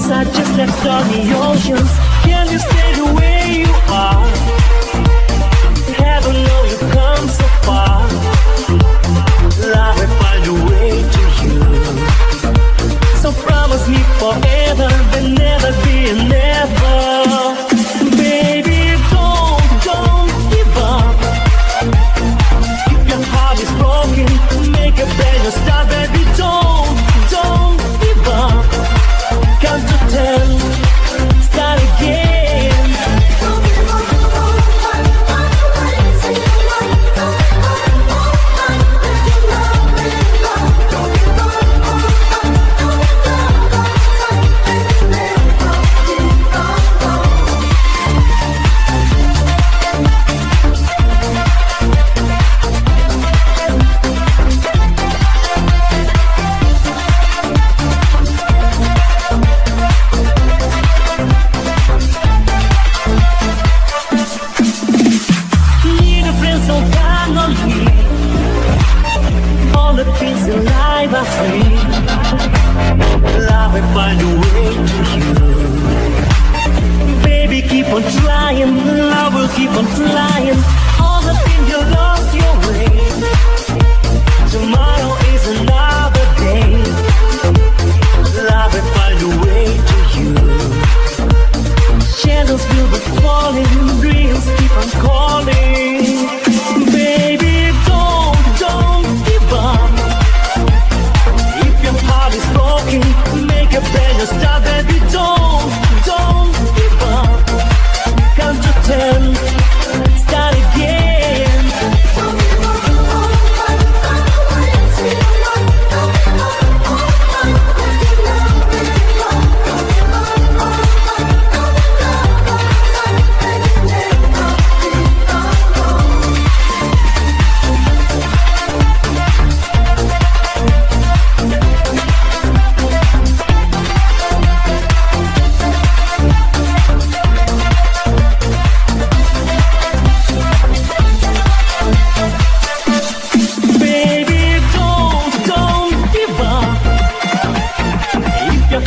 I just left stormy oceans. Can you stay the way you are? Heaven know you come so far. Love will find a way to you. So promise me forever, there'll never be a never. Baby, don't give up. If your heart is broken, make a brand new start. Baby, don't give up. Count to 10, start again. Love will find a way to you. Baby, keep on trying. Love will keep on flying. All the things you lost your way. Tomorrow is another day. Love will find a way to you. Shadows will be falling. Dreams keep on calling. Baby, don't give up. Is broken, make a brand new start, baby, don't give up. Count to 10, start again.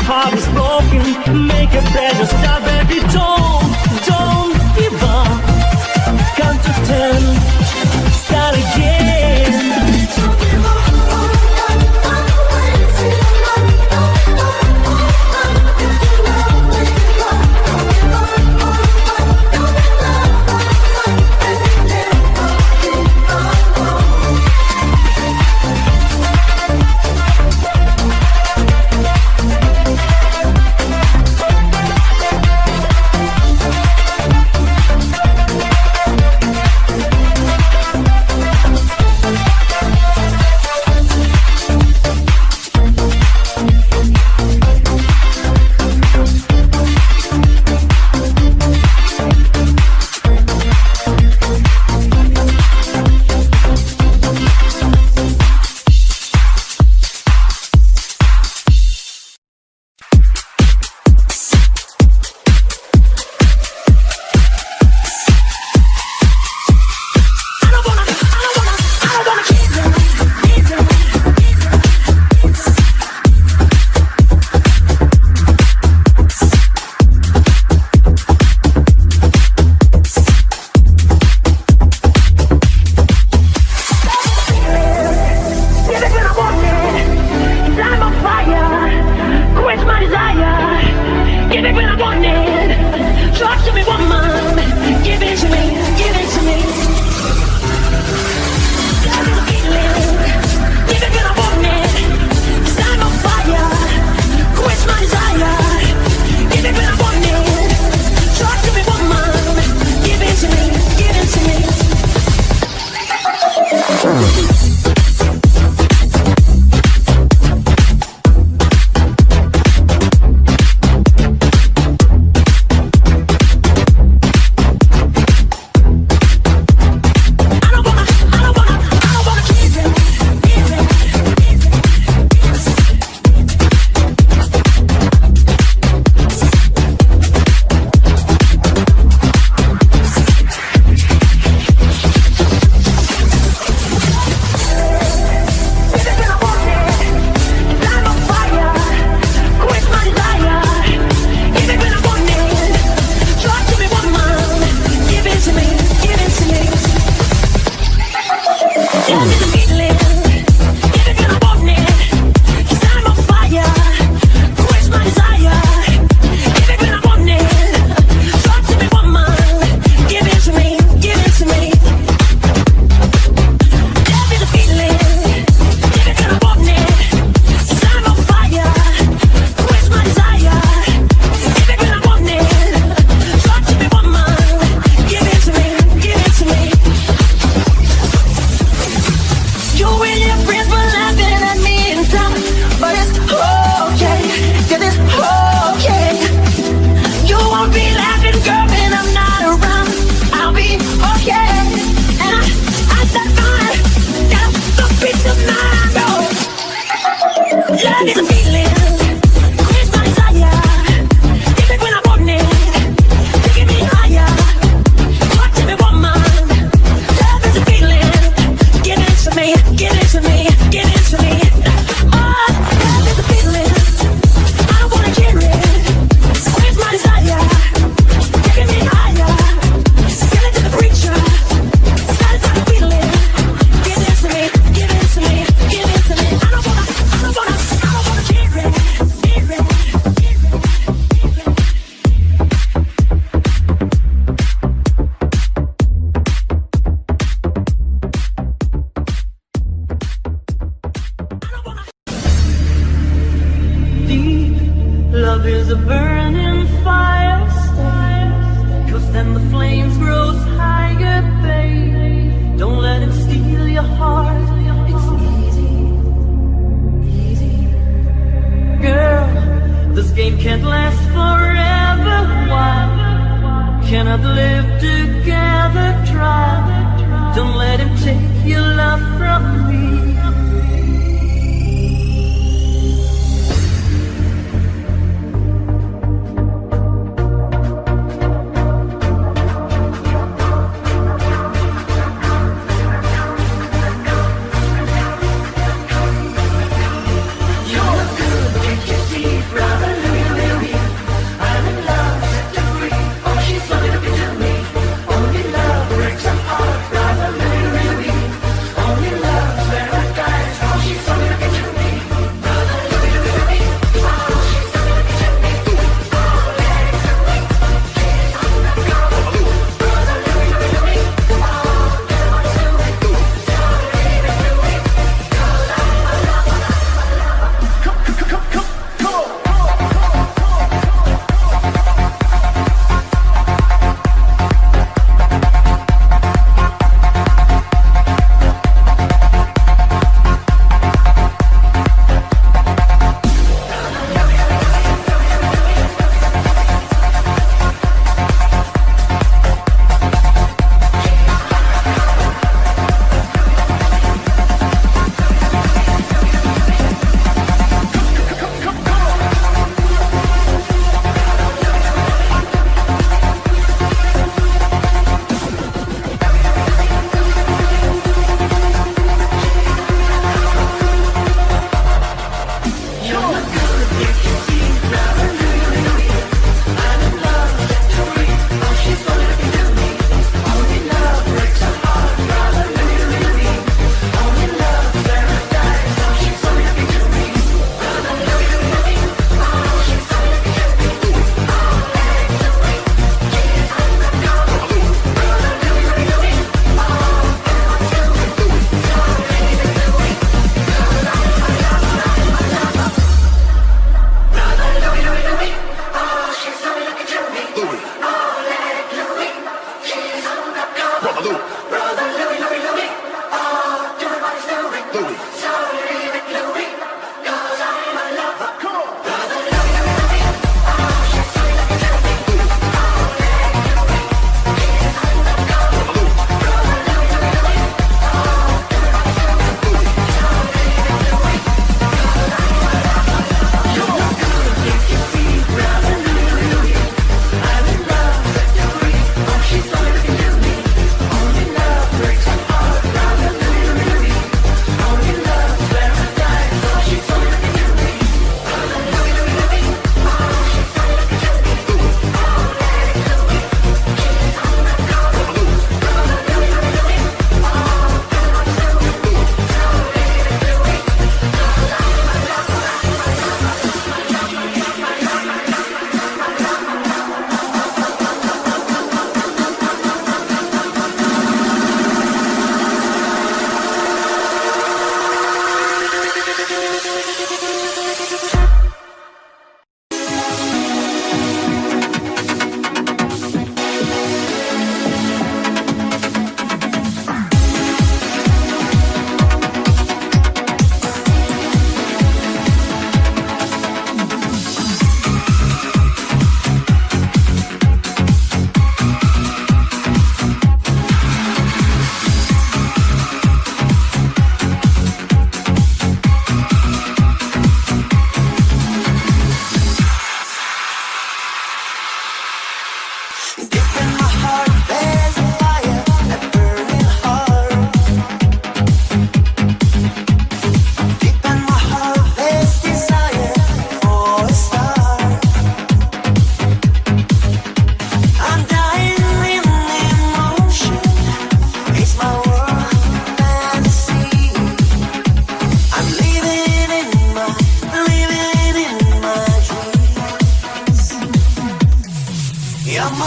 Heart is broken, make a brand new start, baby, don't give up. Count to 10, start again. Love is a feeling, quench my desire. Give it when I want it, taking me higher. Talk to me, woman. Love is a feeling, give it to me, give it to me, give it to me. Oh, love is a feeling, I don't wanna hear it. Quench my desire, taking me higher. Sell it to the preacher, satisfy the feeling. Give it to me, give it to me, give it to me. I don't wanna hear it, hear it, hear it. Deep love is a burning fire, cause then the flames grows higher, babe. Don't let him steal your heart, it's easy, easy. Girl, this game can't last forever. Why cannot live together? Try, don't let him take your love from me. Only love's where I got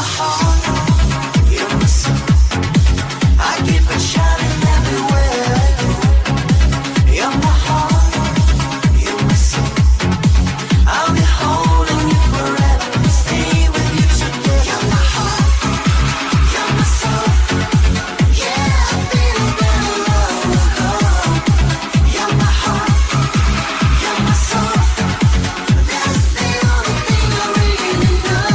my heart, you're my soul. I keep it shining everywhere I go. You're my heart, you're my soul. I'll be holding you forever, stay with you today. You're my heart, you're my soul. Yeah, I feel that love will go. You're my heart, you're my soul. That's the only thing I really know.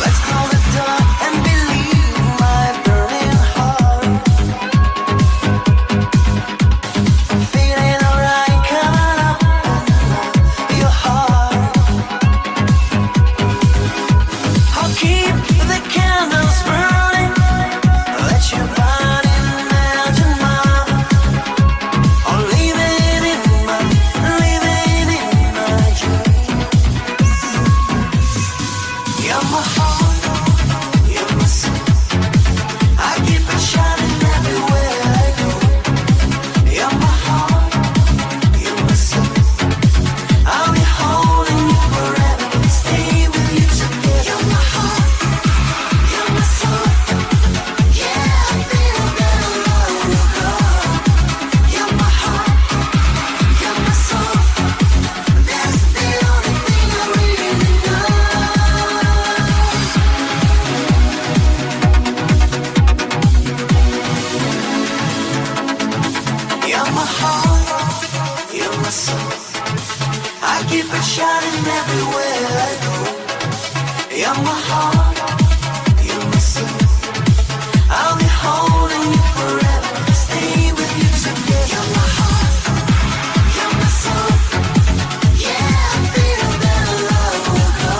Let's close the door and believe my burning heart. Feeling alright, come on up and your heart. I'll keep the candles burning. Let your body melt in mine. Or leave it in my dreams. You're my heart, you're my soul. I keep it shining everywhere I go. You're my heart, you're my soul. I'll be holding you forever, stay with you today. You're my heart, you're my soul. Yeah, I feel that love will go. You're my heart, you're my soul. That's the only thing I really know. You're my heart, you're my soul. I keep it shining everywhere I go. You're my heart, you're my soul. I'll be holding you forever, stay with you today. You're my heart, you're my soul. Yeah, I feel that love will go.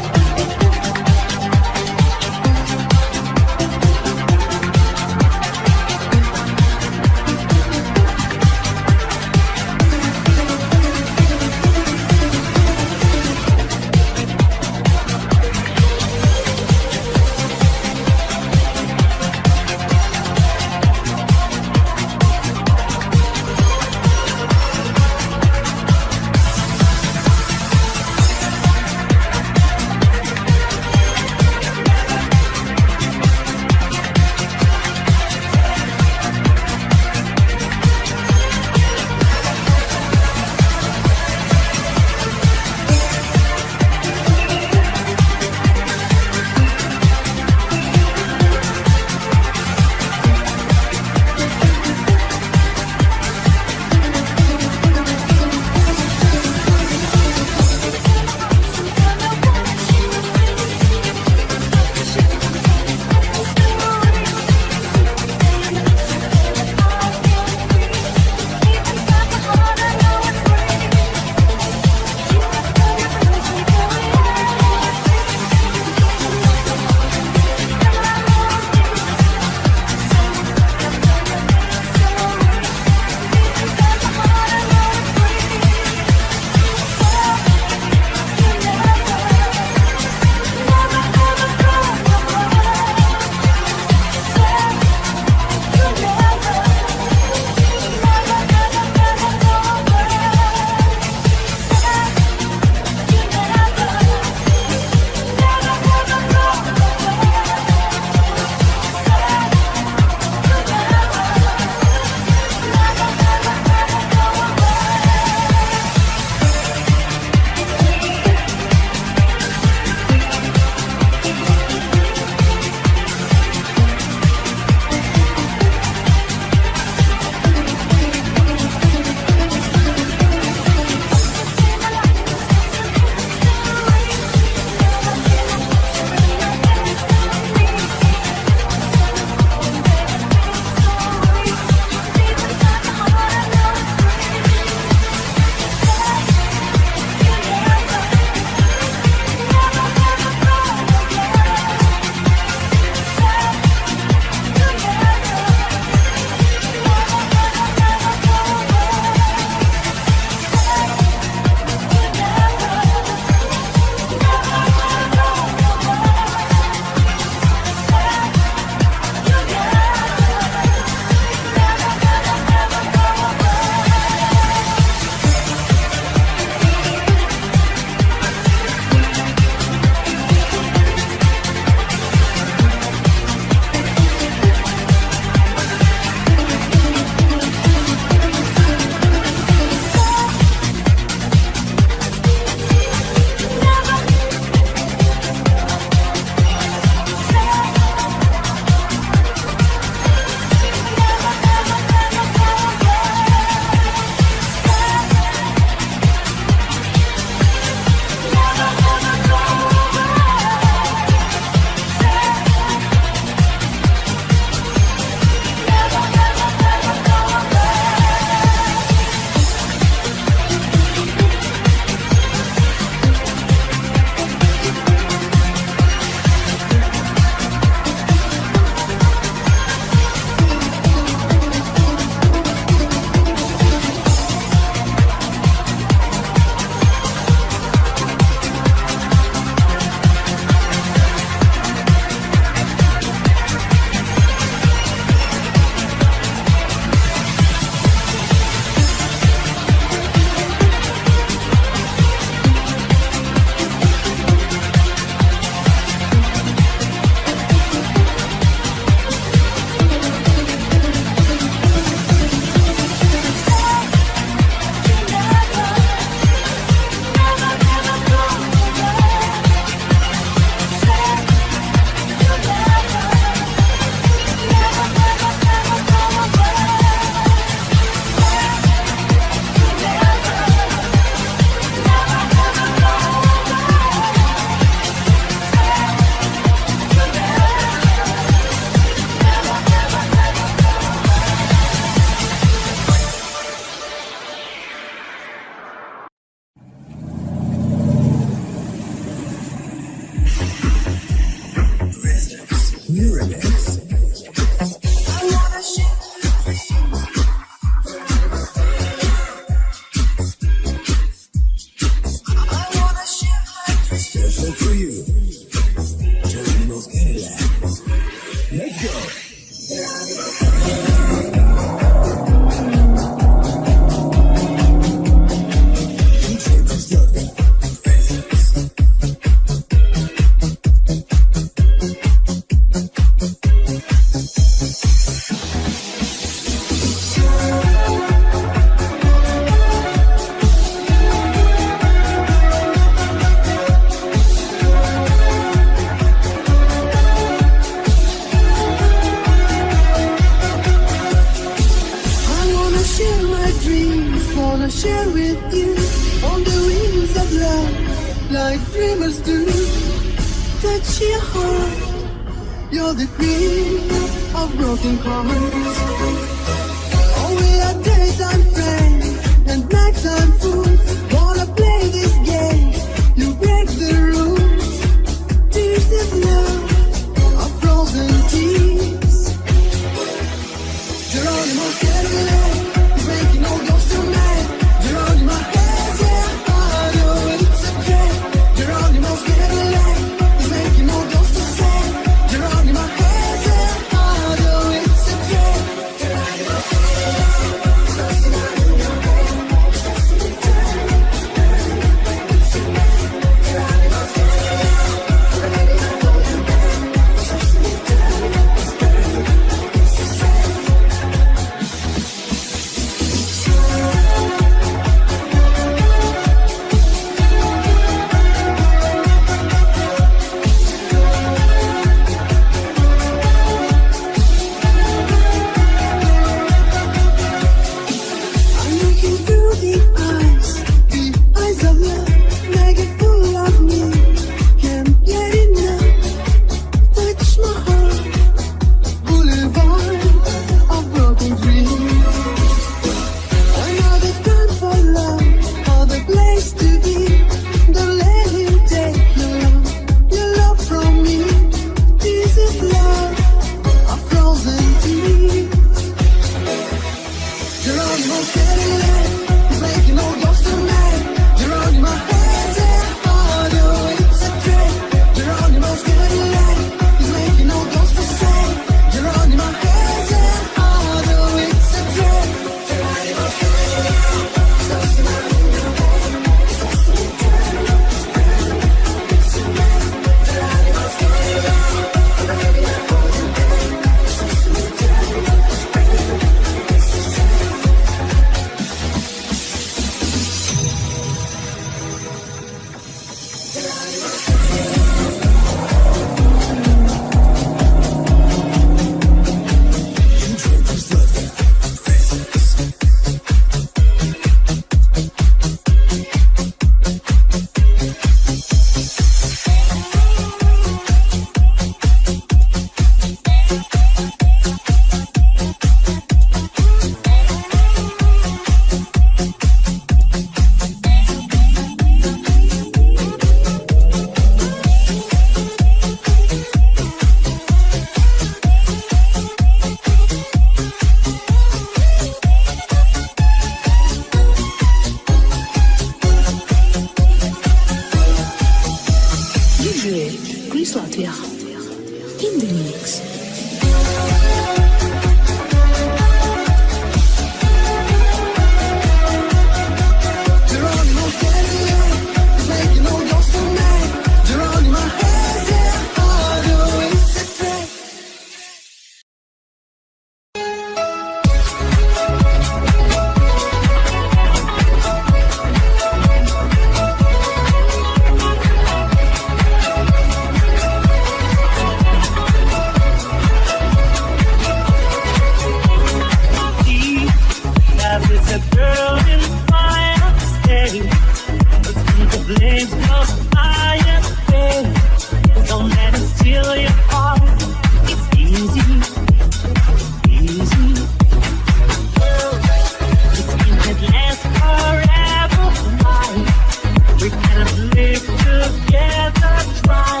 Together, try.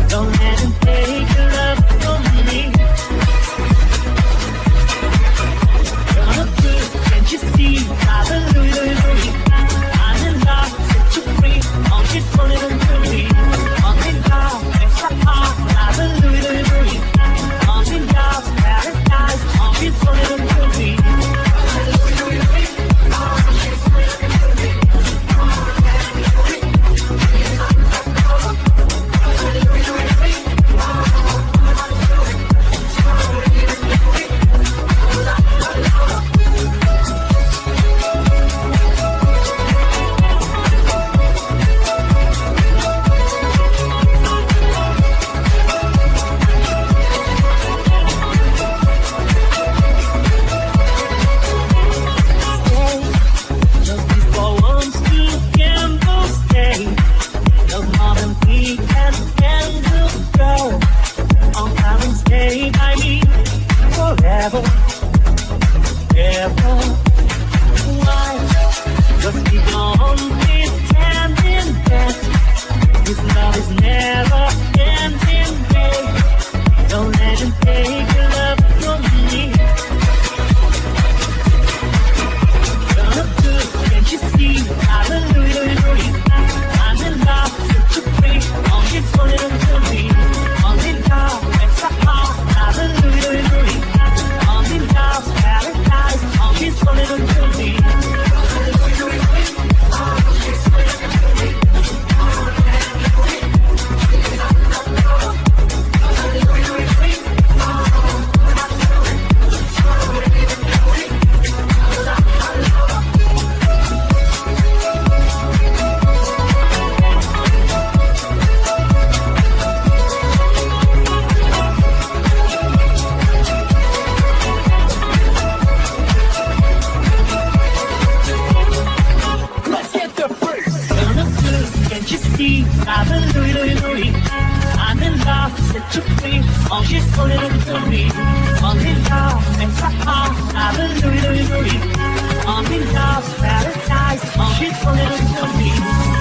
Don't let him take your love from you see? I've been Louis. I'm in love, set you free. Oh, she's so little to me. I'm in love, it's a heart. I've been Louis. I'm in love, paradise. Oh, she's so little to me.